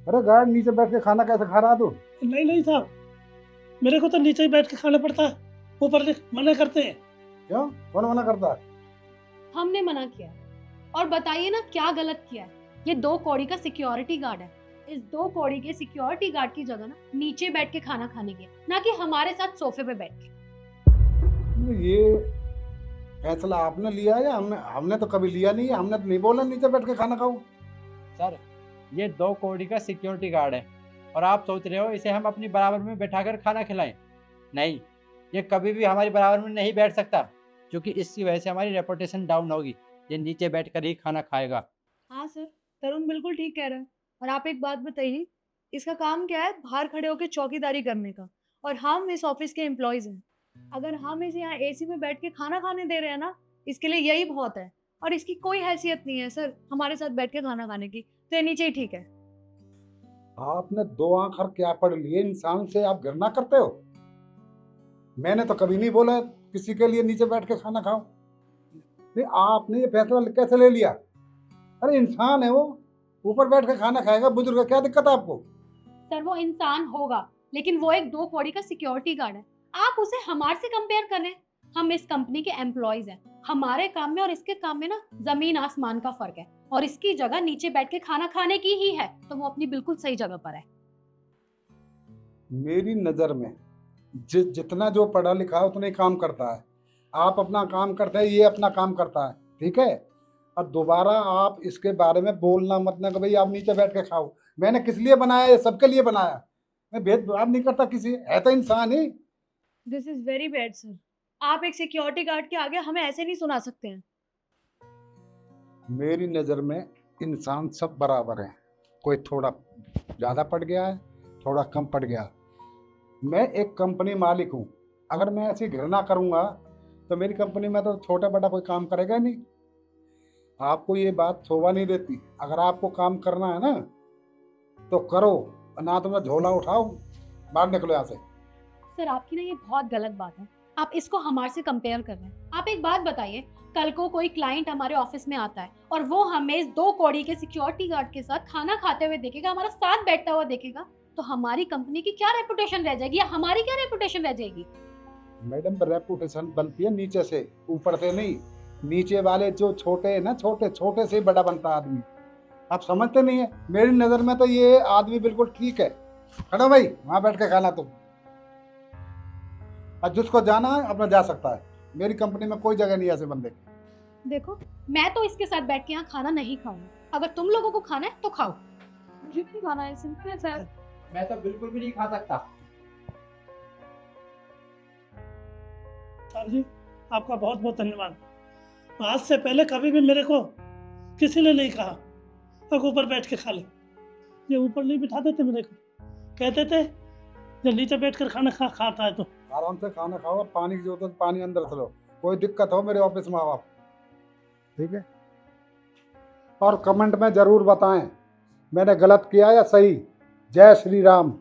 अरे गार्ड नीचे बैठ के खाना कैसे खा रहा तू? नहीं नहीं साहब, मेरे को तो नीचे ही बैठ के खाना पड़ता है, ऊपर मना करते हैं। क्यों? कौन मना करता है? हमने मना किया। और बताइए ना क्या गलत किया है। ये 2 कौड़ी का सिक्योरिटी गार्ड है। इस 2 कौड़ी के सिक्योरिटी गार्ड की जगह ना नीचे बैठ के खाना खाने की, ना कि हमारे साथ सोफे पे बैठ के। ये फैसला आपने लिया है या हमने? हमने तो कभी लिया नहीं है। हमने तो नहीं बोला नीचे बैठ के खाना खाओ। सर, ये 2 कौड़ी का सिक्योरिटी गार्ड है और आप सोच रहे हो इसे हम अपनी बराबर में बैठाकर खाना खिलाएं? नहीं, ये कभी भी हमारी बराबर में नहीं बैठ सकता, क्योंकि इसकी वजह से हमारी रेपुटेशन डाउन होगी। ये नीचे बैठकर ही खाना खाएगा। हाँ सर, तरुण बिल्कुल ठीक कह रहा है। और आप एक बात बताइए, इसका काम क्या है? बाहर खड़े होकर चौकीदारी करने का। और हम इस ऑफिस के एम्प्लॉयज हैं। अगर हम इसे यहाँ एसी में बैठ के खाना खाने दे रहे हैं ना, इसके लिए यही बहुत है। और इसकी कोई हैसियत नहीं है सर हमारे साथ बैठ के खाना खाने की, तो ये नीचे ही ठीक है। आपने 2 आंख और क्या पढ़ लिए? इंसान से आप घृणा करते हो? मैंने तो कभी नहीं बोला किसी के लिए नीचे बैठ के खाना खाओ। नहीं, आपने ये फैसला कैसे ले लिया? अरे इंसान है वो, ऊपर बैठ के खाना खाएगा। बुजुर्ग है, क्या दिक्कत है आपको? सर वो इंसान होगा, लेकिन वो एक 2 कौड़ी का सिक्योरिटी गार्ड है। आप उसे हमारे से कंपेयर करें। हम इस कंपनी के एम्प्लॉयज हैं। हमारे काम में और इसके काम में ना जमीन आसमान का फर्क है। और इसकी जगह नीचे बैठ के खाना खाने की ही है, तो वो अपनी बिल्कुल सही जगह पर है। मेरी नज़र में जितना जो पढ़ा लिखा है उतना ही काम करता है। आप अपना काम करते हैं, ये अपना काम करता है, ठीक है? और दोबारा आप इसके बारे में बोलना मत ना कि भाई आप नीचे बैठ के खाओ। मैंने किस लिए बनाया? ये सबके लिए बनाया। मैं भेदभाव नहीं करता किसी, है तो इंसान ही। This is very bad sir. आप एक सिक्योरिटी गार्ड के आगे हमें ऐसे नहीं सुना सकते हैं। मेरी नज़र में इंसान सब बराबर हैं। कोई थोड़ा ज़्यादा पड़ गया है, थोड़ा कम पड़ गया। मैं एक कंपनी मालिक हूँ। अगर मैं ऐसी घृणा करूँगा तो मेरी कंपनी में तो छोटा बड़ा कोई काम करेगा ही नहीं। आपको ये बात शोभा नहीं देती। अगर आपको काम करना है ना तो करो, ना तो मैं झोला उठाओ, बाहर निकलो यहाँ से। सर आपकी ना ये बहुत गलत बात है। आप इसको हमारे से कंपेयर कर रहे हैं। आप एक बात बताइए, कल को कोई क्लाइंट हमारे ऑफिस में आता है और वो हमें इस 2 कौड़ी के सिक्योरिटी गार्ड के साथ खाना खाते हुए देखेगा, हमारा साथ बैठता हुआ देखेगा, तो हमारी कंपनी की क्या रेपुटेशन रह जाएगी या हमारी क्या रेपुटेशन रह जाएगी? मैडम, रेपुटेशन बनती है नीचे से, ऊपर से नहीं। नीचे वाले जो छोटे है ना, छोटे छोटे से ही बड़ा बनता आदमी। आप समझते नहीं है। मेरी नज़र में तो ये आदमी बिल्कुल ठीक है। खड़ो भाई, वहाँ बैठ के खाना तुम। और जिसको जाना है अपना जा सकता है। मेरी कंपनी में कोई जगह नहीं है ऐसे बंदे की। देखो, मैं तो इसके साथ बैठ के यहाँ खाना नहीं खाऊंगा। अगर तुम लोगों को खाना है तो खाओ, मुझे नहीं खाना है। सिंपल है सर। मैं तो बिल्कुल भी नहीं खा सकता। सर जी, आपका बहुत बहुत धन्यवाद। आज से पहले कभी भी मेरे को किसी ने नहीं कहा अब ऊपर बैठ के खा ले। ये ऊपर नहीं बिठा देते मेरे को, कहते थे जब नीचे बैठ कर खाना खाता है तो। आराम से खाना खाओ और पानी की जरूरत है पानी अंदर से लो। कोई दिक्कत हो मेरे ऑफिस में आओ आप, ठीक है? और कमेंट में ज़रूर बताएं मैंने गलत किया या सही। जय श्री राम।